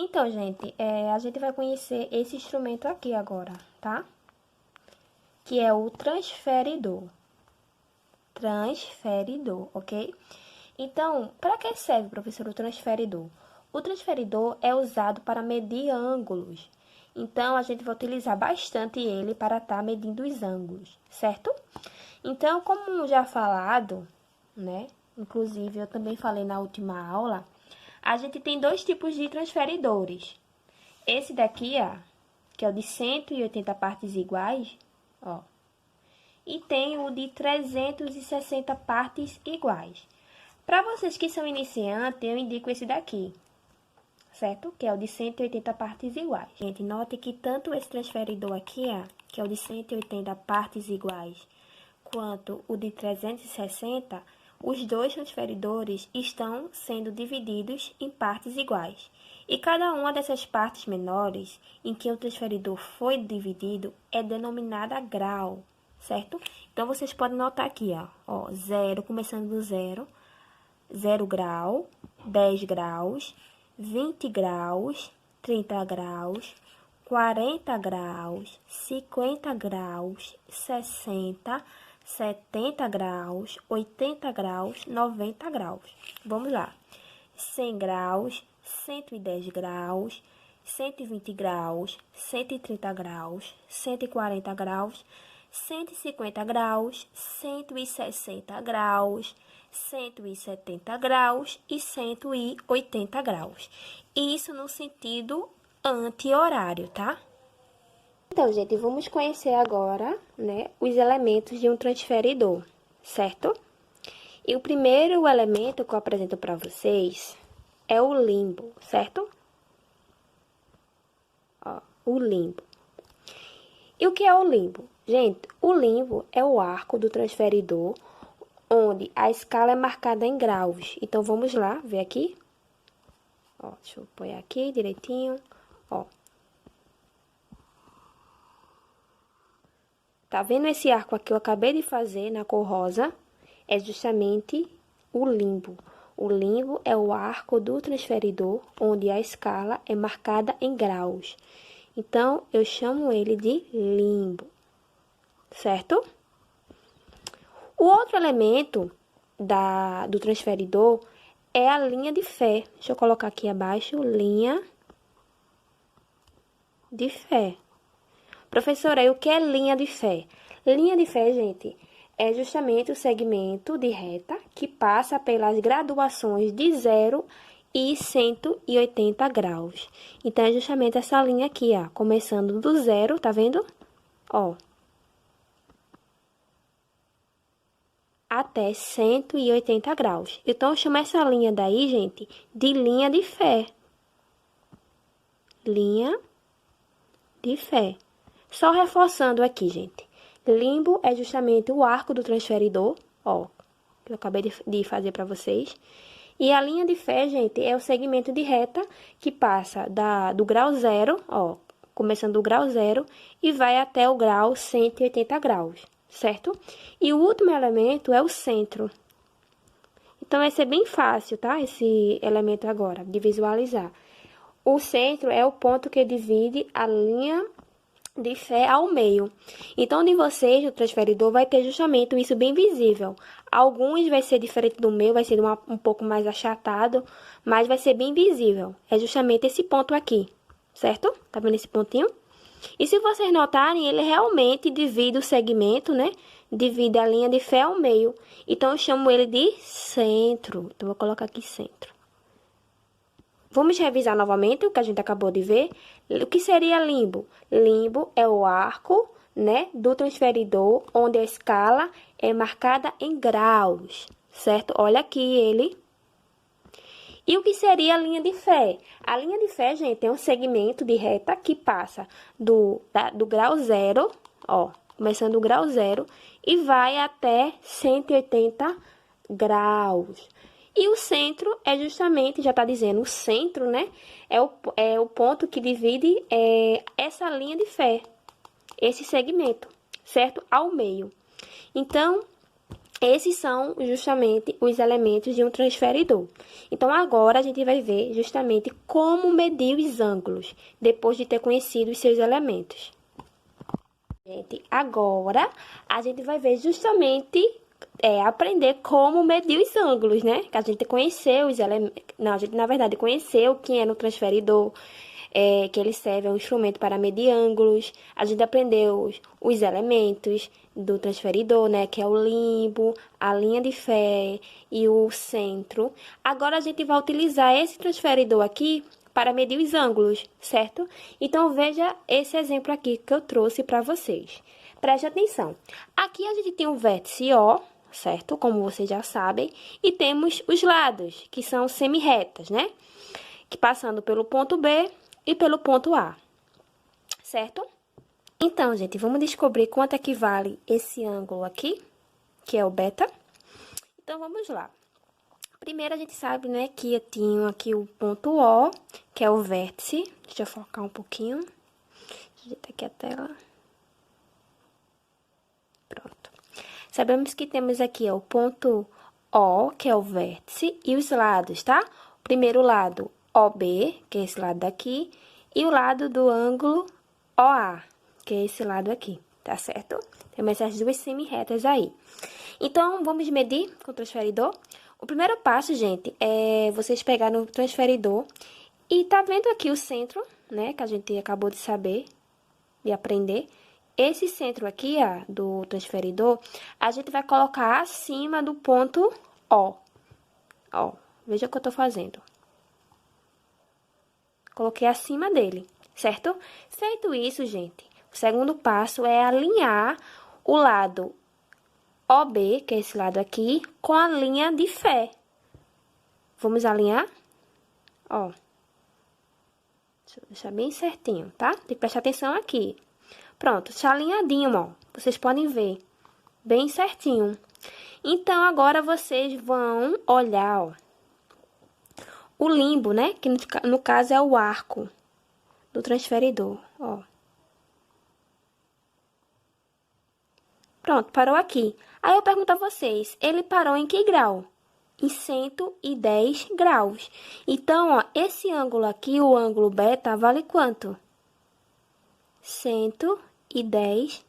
Então, gente, a gente vai conhecer esse instrumento aqui agora, tá? Que é o transferidor. Transferidor, ok? Então, para que serve, professor, o transferidor? O transferidor é usado para medir ângulos. Então, a gente vai utilizar bastante ele para estar medindo os ângulos, certo? Então, como já falado, né? Inclusive, eu também falei na última aula, a gente tem dois tipos de transferidores. Esse daqui, ó, que é o de 180 partes iguais, ó. E tem o de 360 partes iguais. Para vocês que são iniciantes, eu indico esse daqui, certo? Que é o de 180 partes iguais. Gente, note que tanto esse transferidor aqui, ó, que é o de 180 partes iguais, quanto o de 360, os dois transferidores estão sendo divididos em partes iguais. E cada uma dessas partes menores em que o transferidor foi dividido é denominada grau, certo? Então, vocês podem notar aqui, ó, zero, começando do zero, 0 grau, 10 graus, 20 graus, 30 graus, 40 graus, 50 graus, 60, 70 graus, 80 graus, 90 graus. Vamos lá. 100 graus, 110 graus, 120 graus, 130 graus, 140 graus, 150 graus, 160 graus, 170 graus e 180 graus. Isso no sentido anti-horário, tá? Então, gente, vamos conhecer agora, né, os elementos de um transferidor, certo? E o primeiro elemento que eu apresento para vocês é o limbo, certo? Ó, o limbo. E o que é o limbo? Gente, o limbo é o arco do transferidor onde a escala é marcada em graus. Então, vamos lá, ver aqui. Ó, deixa eu pôr aqui direitinho, ó. Tá vendo esse arco aqui que eu acabei de fazer na cor rosa? É justamente o limbo. O limbo é o arco do transferidor, onde a escala é marcada em graus. Então, eu chamo ele de limbo, certo? O outro elemento do transferidor é a linha de fé. Deixa eu colocar aqui abaixo, linha de fé. Professora, e o que é linha de fé? Linha de fé, gente, é justamente o segmento de reta que passa pelas graduações de 0 e 180 graus. Então, é justamente essa linha aqui, ó, começando do 0, tá vendo? Ó. Até 180 graus. Então, eu chamo essa linha daí, gente, de linha de fé. Linha de fé. Só reforçando aqui, gente. Limbo é justamente o arco do transferidor, ó, que eu acabei de fazer para vocês. E a linha de fé, gente, é o segmento de reta que passa do grau 0, ó, começando do grau 0 e vai até o grau 180 graus, certo? E o último elemento é o centro. Então, vai ser bem fácil, tá? Esse elemento agora, de visualizar. O centro é o ponto que divide a linha de fé ao meio. Então, de vocês, o transferidor vai ter justamente isso bem visível. Alguns vai ser diferente do meu, vai ser um pouco mais achatado, mas vai ser bem visível. É justamente esse ponto aqui, certo? Tá vendo esse pontinho? E se vocês notarem, ele realmente divide o segmento, né? Divide a linha de fé ao meio. Então, eu chamo ele de centro. Então, vou colocar aqui centro. Vamos revisar novamente o que a gente acabou de ver. O que seria limbo? Limbo é o arco, né, do transferidor, onde a escala é marcada em graus, certo? Olha aqui ele. E o que seria a linha de fé? A linha de fé, gente, é um segmento de reta que passa do grau 0, ó, começando do grau 0, e vai até 180 graus. E o centro é justamente, já tá dizendo, o centro, né? É o ponto que divide essa linha de fé, esse segmento, certo? Ao meio. Então, Esses são justamente os elementos de um transferidor. Então, agora a gente vai ver justamente como medir os ângulos, depois de ter conhecido os seus elementos. Gente, agora a gente vai ver justamente aprender como medir os ângulos, né? Que a gente conheceu os elementos. Não, a gente, na verdade, conheceu quem era o transferidor, que ele serve é um instrumento para medir ângulos. A gente aprendeu os elementos do transferidor, né? Que é o limbo, a linha de fé e o centro. Agora a gente vai utilizar esse transferidor aqui para medir os ângulos, certo? Então, veja esse exemplo aqui que eu trouxe para vocês. Preste atenção. Aqui a gente tem o vértice O, certo? Como vocês já sabem. E temos os lados, que são semi-retas, né? Que passando pelo ponto B e pelo ponto A, certo? Então, gente, vamos descobrir quanto é que vale esse ângulo aqui, que é o beta. Então, vamos lá. Primeiro, a gente sabe, né, que eu tinha aqui o ponto O, que é o vértice. Deixa eu focar um pouquinho. Deixa eu ajeitar aqui a tela. Pronto. Sabemos que temos aqui o ponto O, que é o vértice, e os lados, tá? O primeiro lado, OB, que é esse lado daqui, e o lado do ângulo OA, que é esse lado aqui, tá certo? Temos essas duas semi-retas aí. Então, vamos medir com o transferidor. O primeiro passo, gente, é vocês pegarem o transferidor e tá vendo aqui o centro, né, que a gente acabou de saber, de aprender. Esse centro aqui, ó, do transferidor, a gente vai colocar acima do ponto O. Ó, veja o que eu tô fazendo. Coloquei acima dele, certo? Feito isso, gente, o segundo passo é alinhar o lado OB, que é esse lado aqui, com a linha de fé. Vamos alinhar? Ó. Deixa eu deixar bem certinho, tá? Tem que prestar atenção aqui. Pronto, está alinhadinho, ó. Vocês podem ver. Bem certinho. Então, agora vocês vão olhar, ó. O limbo, né? Que no caso é o arco do transferidor, ó. Pronto, parou aqui. Aí eu pergunto a vocês, ele parou em que grau? Em 110 graus. Então, ó, esse ângulo aqui, o ângulo beta, vale quanto? 110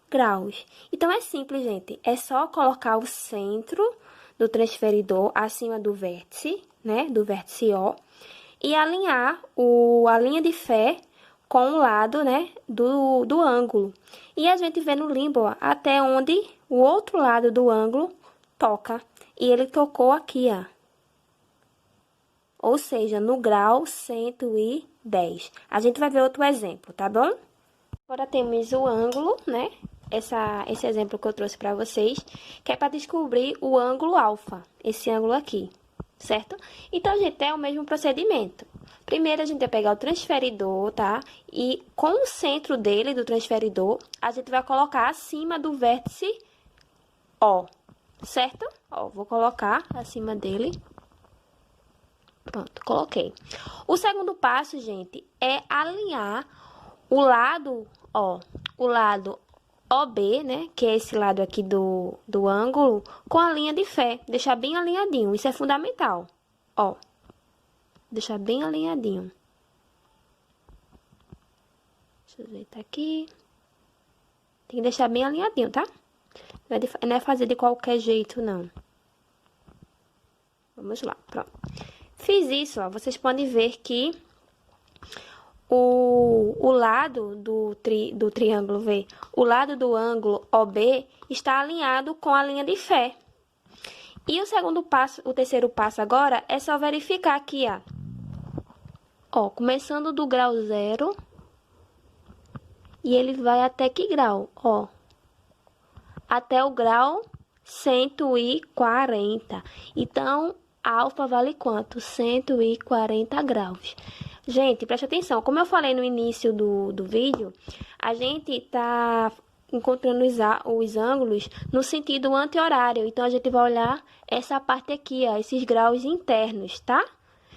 graus. Então, é simples, gente. É só colocar o centro do transferidor acima do vértice, né? Do vértice O. E alinhar a linha de fé com o lado, né? Do ângulo. E a gente vê no limbo, ó, até onde o outro lado do ângulo toca. E ele tocou aqui, ó. Ou seja, no grau 110. A gente vai ver outro exemplo, tá bom? Agora temos o ângulo, né? Esse exemplo que eu trouxe para vocês, que é para descobrir o ângulo alfa, esse ângulo aqui, certo? Então, gente, é o mesmo procedimento. Primeiro, a gente vai pegar o transferidor, tá? E com o centro dele, do transferidor, a gente vai colocar acima do vértice O, certo? Ó, vou colocar acima dele. Pronto, coloquei. O segundo passo, gente, é alinhar o lado, ó, o lado OB, né, que é esse lado aqui do ângulo, com a linha de fé. Deixar bem alinhadinho, isso é fundamental, ó. Deixar bem alinhadinho. Deixa eu ajeitar aqui. Tem que deixar bem alinhadinho, tá? Não é fazer de qualquer jeito, não. Vamos lá, pronto. Fiz isso, ó, vocês podem ver que o lado do triângulo V, o lado do ângulo OB está alinhado com a linha de fé. E o segundo passo, o terceiro passo agora é só verificar aqui, ó. Ó, começando do grau 0 e ele vai até que grau? Ó, até o grau 140. Então, alfa vale quanto? 140 graus. Gente, preste atenção. Como eu falei no início do vídeo, a gente tá encontrando os ângulos no sentido anti-horário. Então, a gente vai olhar essa parte aqui, ó, esses graus internos, tá?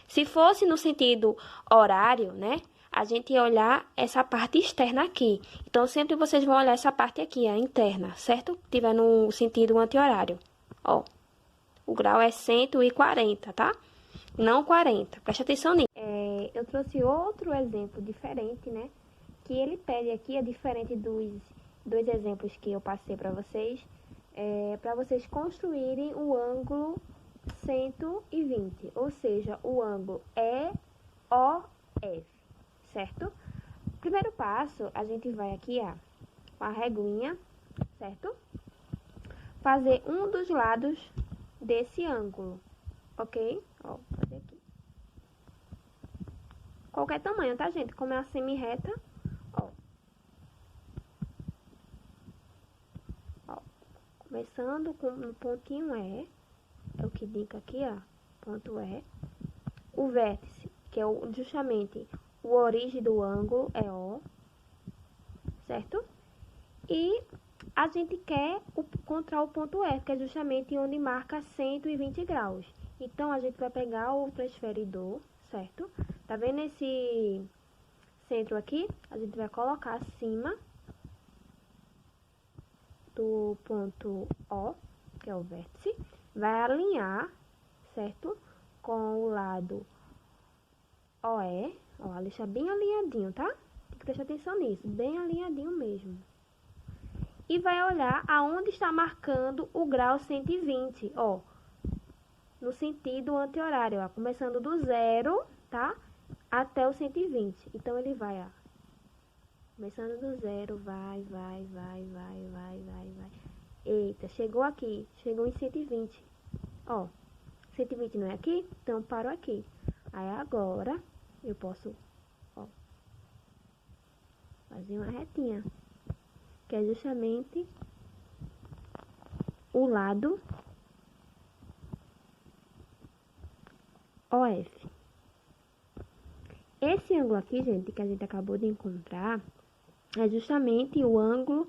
Se fosse no sentido horário, né? a gente ia olhar essa parte externa aqui. Então, sempre vocês vão olhar essa parte aqui, a interna, certo? Tiver no sentido anti-horário. Ó, o grau é 140, tá? Não 40. Preste atenção nisso. Eu trouxe outro exemplo diferente, né? Que ele pede aqui, é diferente dos dois exemplos que eu passei para vocês. Para vocês construírem o ângulo 120, ou seja, o ângulo EOF, certo? Primeiro passo, a gente vai aqui, ó, com a reguinha, certo? Fazer um dos lados desse ângulo, ok? Ó, vou fazer aqui. Qualquer tamanho, tá, gente? Como é uma semi-reta, ó. Ó, começando com um pontinho E, é o que indica aqui, ó, ponto E. O vértice, que é justamente o origem do ângulo, é O, certo? E a gente quer encontrar o ponto F, que é justamente onde marca 120 graus. Então, a gente vai pegar o transferidor, certo? Tá vendo esse centro aqui? A gente vai colocar acima do ponto O, que é o vértice. Vai alinhar, certo? Com o lado OE. Ó, deixa bem alinhadinho, tá? Tem que prestar atenção nisso, bem alinhadinho mesmo. E vai olhar aonde está marcando o grau 120, ó. No sentido anti-horário, ó. Começando do 0, tá? Até o 120. Então, ele vai, ó. Começando do 0, vai. Eita, chegou aqui. Chegou em 120. Ó, 120 não é aqui? Então, paro aqui. Aí, agora, eu posso, ó, fazer uma retinha. Que é justamente o lado OF. Esse ângulo aqui, gente, que a gente acabou de encontrar, é justamente o ângulo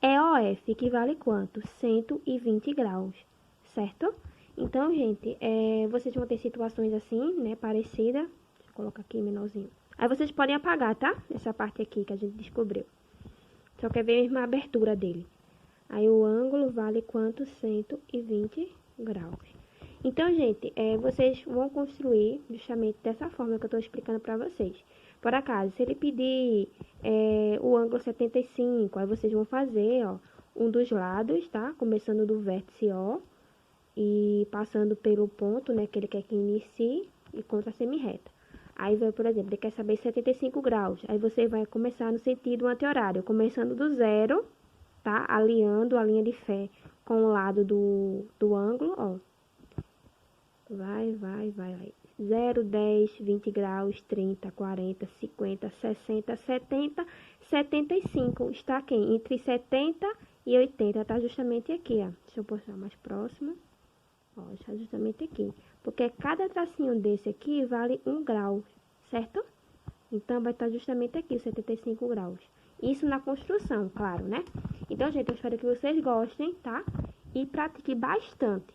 EOF, que vale quanto? 120 graus, certo? Então, gente, vocês vão ter situações assim, né, parecidas. Deixa eu colocar aqui menorzinho. Aí vocês podem apagar, tá? Essa parte aqui que a gente descobriu. Só quer ver mesmo a abertura dele. Aí o ângulo vale quanto? 120 graus. Então, gente, vocês vão construir justamente dessa forma que eu estou explicando para vocês. Por acaso, se ele pedir o ângulo 75, aí vocês vão fazer, ó, um dos lados, tá? Começando do vértice O e passando pelo ponto, né, que ele quer que inicie e contra a semi-reta. Aí, vai, por exemplo, ele quer saber 75 graus. Aí, você vai começar no sentido anti-horário, começando do 0, tá? Alinhando a linha de fé com o lado do ângulo, ó. Vai. 0, 10, 20 graus, 30, 40, 50, 60, 70, 75. Está aqui entre 70 e 80, tá justamente aqui, ó. Deixa eu postar mais próximo. Ó, está justamente aqui. Porque cada tracinho desse aqui vale 1 grau, certo? Então, vai estar justamente aqui, 75 graus. Isso na construção, claro, né? Então, gente, eu espero que vocês gostem, tá? E pratique bastante.